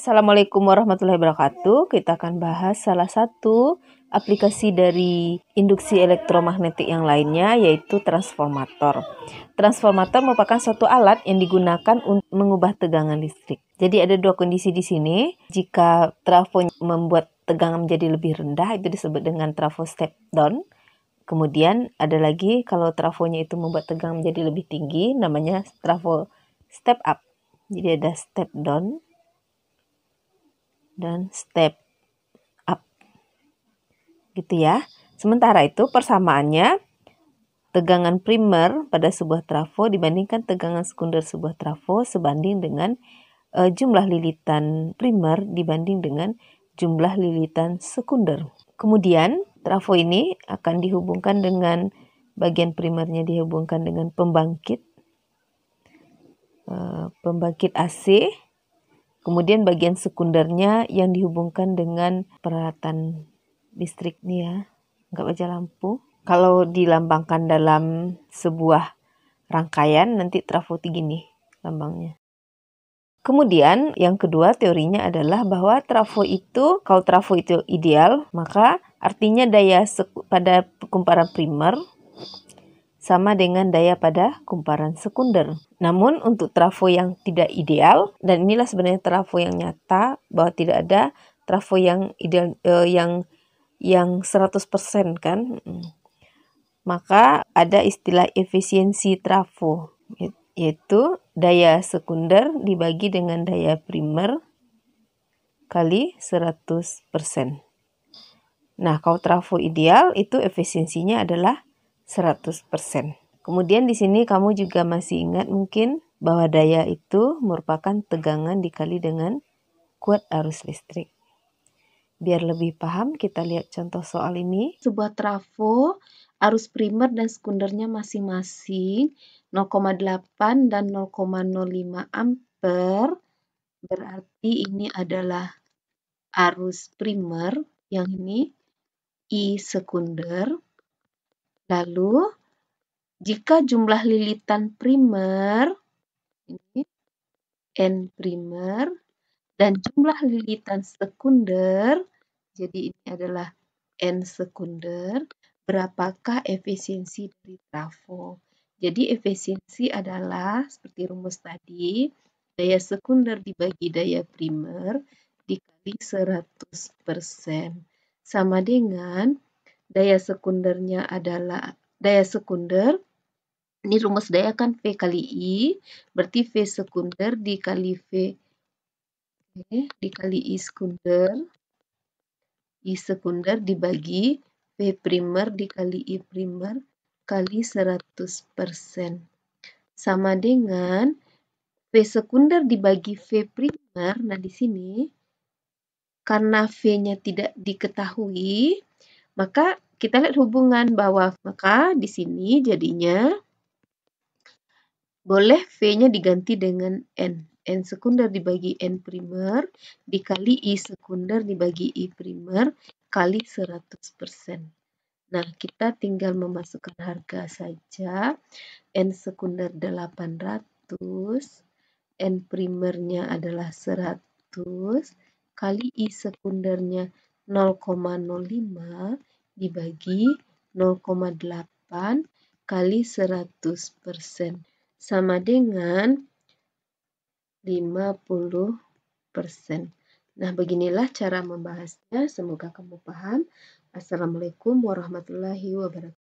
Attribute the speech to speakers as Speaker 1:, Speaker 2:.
Speaker 1: Assalamualaikum warahmatullahi wabarakatuh. Kita akan bahas salah satu aplikasi dari induksi elektromagnetik yang lainnya, yaitu transformator. Transformator merupakan suatu alat yang digunakan untuk mengubah tegangan listrik. Jadi ada dua kondisi di sini. Jika trafo membuat tegangan menjadi lebih rendah, itu disebut dengan trafo step down. Kemudian ada lagi kalau trafonya itu membuat tegangan menjadi lebih tinggi, namanya trafo step up. Jadi ada step down dan step up, gitu ya. Sementara itu persamaannya, tegangan primer pada sebuah trafo dibandingkan tegangan sekunder sebuah trafo sebanding dengan jumlah lilitan primer dibanding dengan jumlah lilitan sekunder. Kemudian trafo ini akan dihubungkan dengan bagian primernya dihubungkan dengan pembangkit AC. Kemudian bagian sekundernya yang dihubungkan dengan peralatan listrik nih ya, nggak baca lampu. Kalau dilambangkan dalam sebuah rangkaian, nanti trafo gini lambangnya. Kemudian yang kedua teorinya adalah bahwa kalau trafo itu ideal, maka artinya daya pada kumparan primer sama dengan daya pada kumparan sekunder. Namun untuk trafo yang tidak ideal, dan inilah sebenarnya trafo yang nyata bahwa tidak ada trafo yang ideal yang 100% kan. Maka ada istilah efisiensi trafo, yaitu daya sekunder dibagi dengan daya primer kali 100%. Nah, kalau trafo ideal itu efisiensinya adalah 100%. Kemudian di sini kamu juga masih ingat mungkin bahwa daya itu merupakan tegangan dikali dengan kuat arus listrik. Biar lebih paham, kita lihat contoh soal ini.
Speaker 2: Sebuah trafo, arus primer dan sekundernya masing-masing 0,8 dan 0,05 ampere. Berarti ini adalah arus primer, yang ini I sekunder. Lalu jika jumlah lilitan primer ini N primer dan jumlah lilitan sekunder, jadi ini adalah N sekunder, berapakah efisiensi dari trafo? Jadi efisiensi adalah seperti rumus tadi, daya sekunder dibagi daya primer dikali 100%. Sama dengan daya sekundernya adalah daya sekunder, ini rumus daya kan V kali I, berarti V sekunder dikali V dikali I sekunder dibagi V primer dikali I primer kali 100%. Sama dengan V sekunder dibagi V primer, nah di sini karena V-nya tidak diketahui, maka kita lihat hubungan bawah, maka di sini jadinya boleh V-nya diganti dengan N. N sekunder dibagi N primer dikali I sekunder dibagi I primer kali 100%. Nah, kita tinggal memasukkan harga saja. N sekunder 800, N primernya adalah 100, kali I sekundernya 0,05 dibagi 0,8 kali 100%. Sama dengan 50%. Nah, beginilah cara membahasnya. Semoga kamu paham. Assalamualaikum warahmatullahi wabarakatuh.